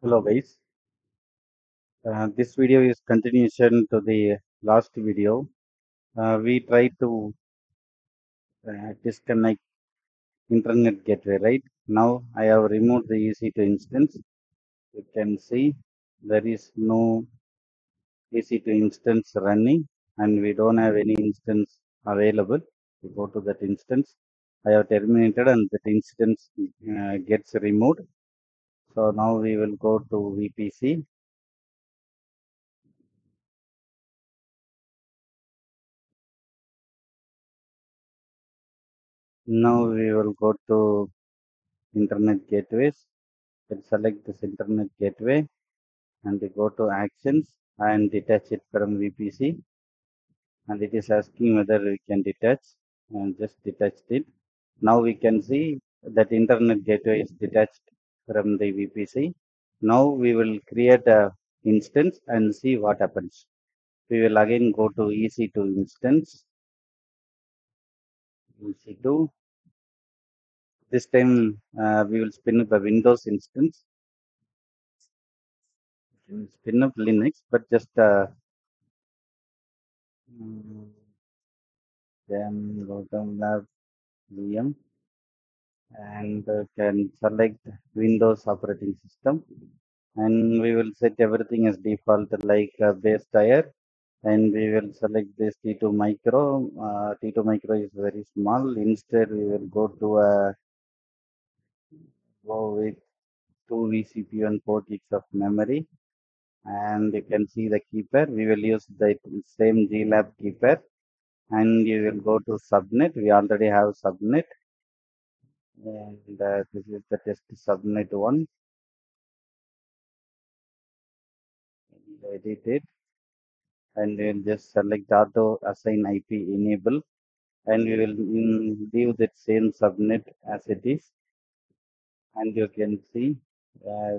Hello guys, this video is continuation to the last video. We try to disconnect internet gateway, right? Now I have removed the EC2 instance. You can see there is no EC2 instance running and we don't have any instance available. We go to that instance. I have terminated and that instance gets removed. So now we will go to VPC. Now we will go to internet gateways. Let's select this internet gateway and we go to actions and detach it from VPC, and it is asking whether we can detach, and just detached it. Now we can see that internet gateway is detached from the VPC. Now we will create a instance and see what happens. We will again go to EC2 instance, EC2. This time we will spin up a Windows instance. We will spin up Linux, but just then go down lab VM and can select Windows operating system, and we will set everything as default like base tier, and we will select this T2 micro. T2 micro is very small. Instead we will go with 2 vCPU and 4 gigs of memory, and you can see the keeper. We will use the same glab keeper, and you will go to subnet. We already have subnet, and this is the test subnet one. Edit it, and we'll just select auto assign IP enable, and we will leave that same subnet as it is, and you can see uh,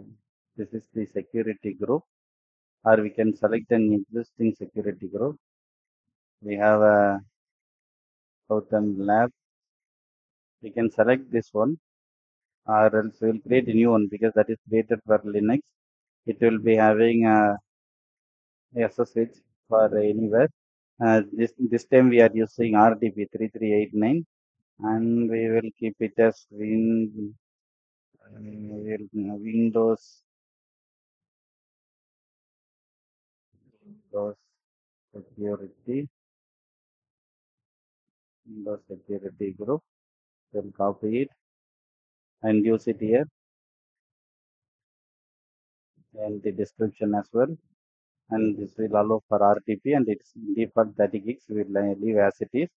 this is the security group, or we can select an existing security group. We have a Southern Lab. We can select this one, or else we will create a new one because that is created for Linux. It will be having a SSH for anywhere. This time we are using RDP 3389, and we will keep it as Windows Windows security Windows security group. We'll copy it and use it here and the description as well. And this will allow for RTP, and its default 30 gigs will leave as it is.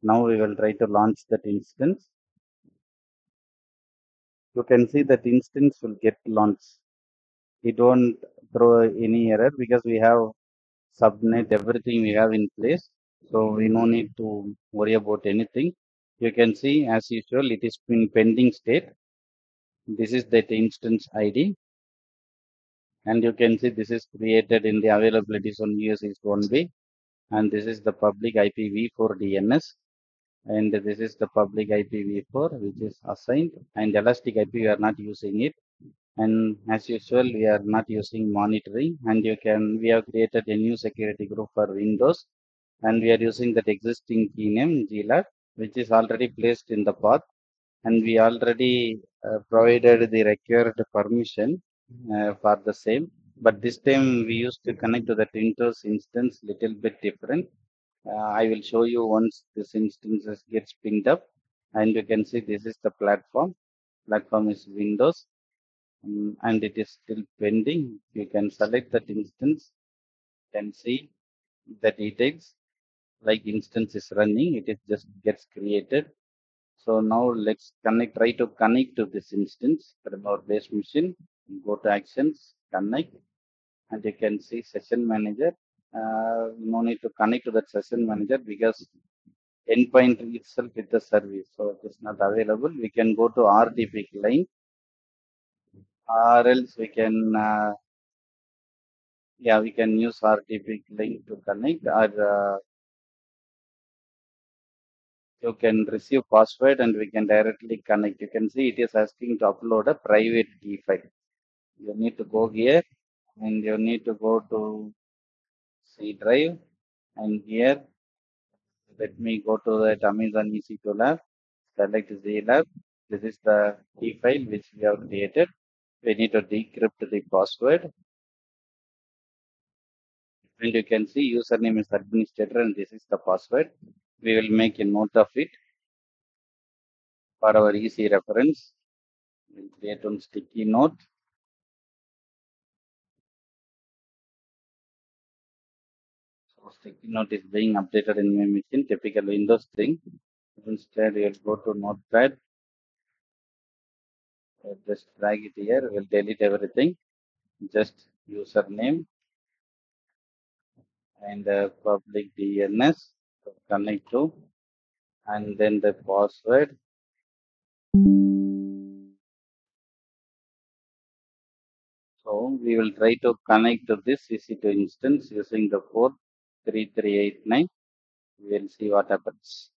Now we will try to launch that instance. You can see that instance will get launched. It won't throw any error because we have subnet everything we have in place, so we no need to worry about anything. You can see as usual it is in pending state. This is that instance ID, and you can see this is created in the availability zone US is 1B, and this is the public IPv4 DNS, and this is the public IPv4 which is assigned, and elastic IP we are not using it, and as usual we are not using monitoring, and we have created a new security group for Windows, and we are using that existing key name glab, which is already placed in the path, and we already provided the required permission for the same, but this time we used to connect to that Windows instance little bit different. I will show you once this instance gets pinged up, and you can see this is the platform is Windows, and it is still pending. You can select that instance and see the details, like instance is running, it is just gets created. So now let's try to connect to this instance from our base machine. Go to actions, connect, and you can see session manager. No need to connect to that session manager because endpoint itself is the service, so it is not available. We can go to RDP client, or else we can we can use RDP client to connect, or you can receive password and we can directly connect. You can see it is asking to upload a private key file. You need to go here and you need to go to C drive, and here let me go to that Amazon EC2 lab, select Z lab. This is the key file which we have created. We need to decrypt the password, and you can see username is administrator and this is the password. We will make a note of it for our easy reference. We'll create one sticky note. So sticky note is being updated in my machine, typical Windows thing. Instead, you'll go to Notepad, just drag it here, we'll delete everything, just username and public DNS to connect to, and then the password. So we will try to connect to this EC2 instance using the port 3389. We will see what happens.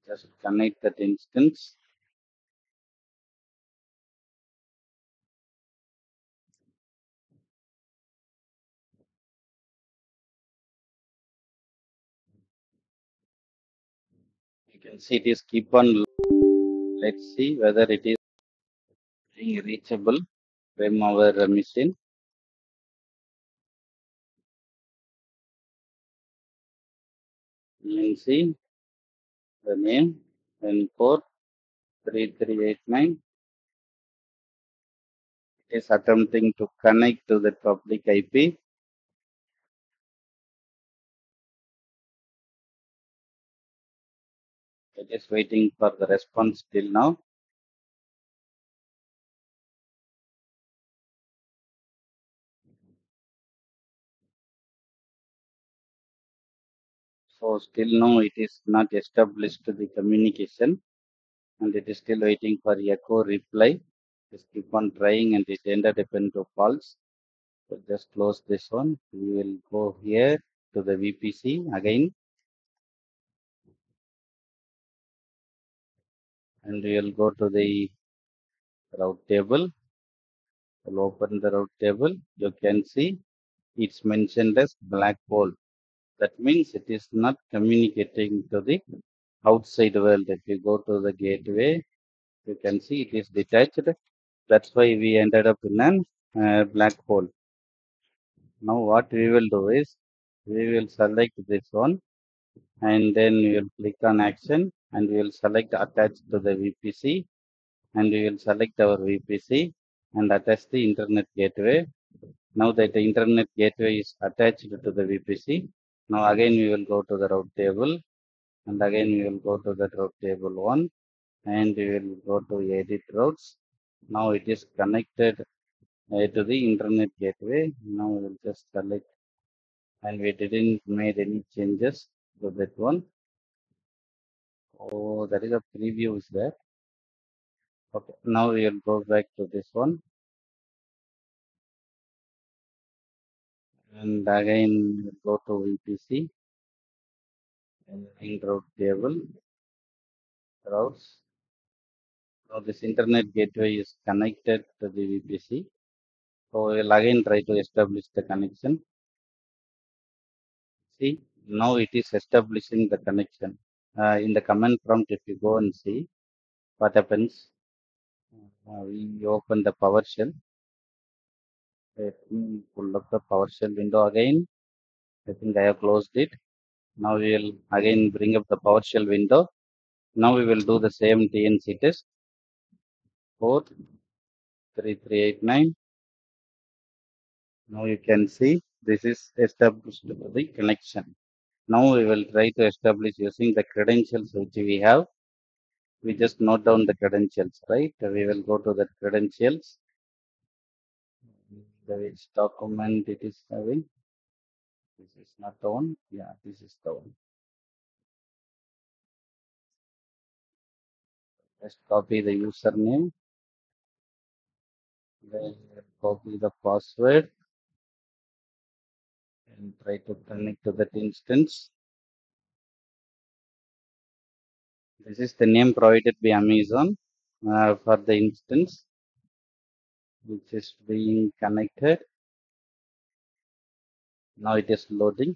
Just connect that instance. You can see it is keep on. Let's see whether it is being reachable from our machine. You can see the name and port 3389. It is attempting to connect to the public IP. It is waiting for the response till now. So still now it is not established the communication, and it is still waiting for echo reply. Just keep on trying and it ended up into false. So just close this one. We will go here to the VPC again, and we will go to the route table. We'll open the route table. You can see it's mentioned as black hole. That means it is not communicating to the outside world. If you go to the gateway, you can see it is detached. That's why we ended up in an black hole. Now what we will do is we will select this one, and then we will click on action, and we will select attach to the VPC, and we will select our VPC and attach the internet gateway. Now that the internet gateway is attached to the VPC, now again we will go to the route table, and again we will go to the route table 1, and we will go to edit routes. Now it is connected to the internet gateway. Now we will just select, and we didn't made any changes to that one. Oh, that is a preview is there. Okay, now we will go back to this one, and again we'll go to VPC and in route table routes. Now this internet gateway is connected to the VPC. So we'll again try to establish the connection. See, now it is establishing the connection. In the command prompt, if you go and see what happens, we open the PowerShell. Let me pull up the PowerShell window again. I think I have closed it. Now we will again bring up the PowerShell window. Now we will do the same TNC test. 43389. Now you can see this is established to the connection. Now we will try to establish using the credentials which we have. We just note down the credentials, right? We will go to the credentials. The which document it is having. This is not the one. Yeah, this is the one. Just copy the username. Then copy the password and try to connect to that instance. This is the name provided by Amazon for the instance which is being connected. Now it is loading.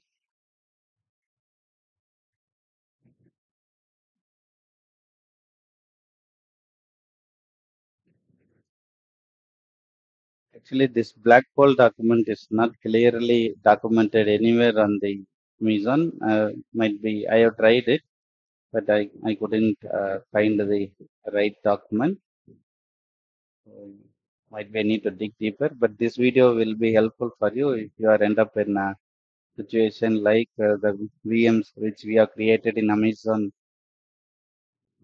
Actually, this black hole document is not clearly documented anywhere on the Amazon. Might be I have tried it, but I couldn't find the right document. So, might be I need to dig deeper. But this video will be helpful for you if you are end up in a situation like the VMs which we have created in Amazon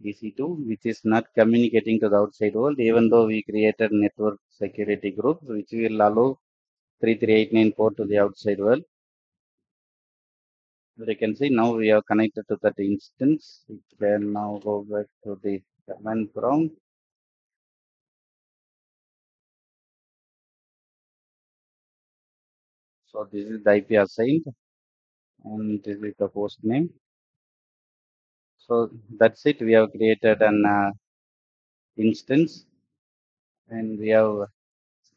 EC2, which is not communicating to the outside world, even though we created network security groups, which will allow 33894 to the outside world. So you can see now we are connected to that instance. We can now go back to the command prompt. So this is the IP assigned and this is the host name. So that's it. We have created an instance and we have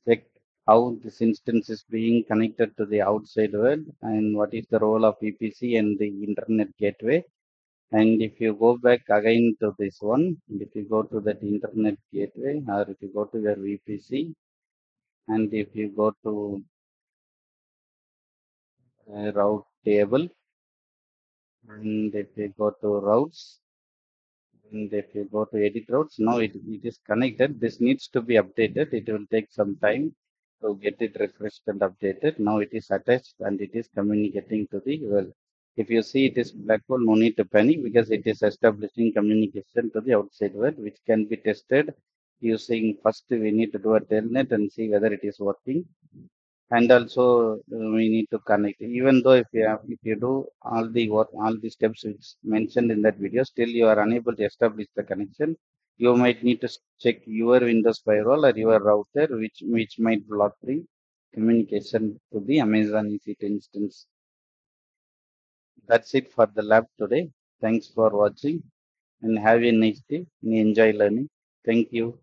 checked how this instance is being connected to the outside world and what is the role of VPC and the internet gateway. And if you go back again to this one, if you go to that internet gateway or if you go to your VPC and if you go to route table and if you go to routes and if you go to edit routes, now it is connected. This needs to be updated. It will take some time to get it refreshed and updated. Now it is attached and it is communicating to the world. If you see it is black hole, no need to panic because it is establishing communication to the outside world, which can be tested using first we need to do a telnet and see whether it is working. And also we need to connect even though if you do all the work all the steps which mentioned in that video still you are unable to establish the connection, you might need to check your Windows firewall or your router which might block the communication to the Amazon EC2 instance. That's it for the lab today. Thanks for watching and have a nice day and enjoy learning. Thank you.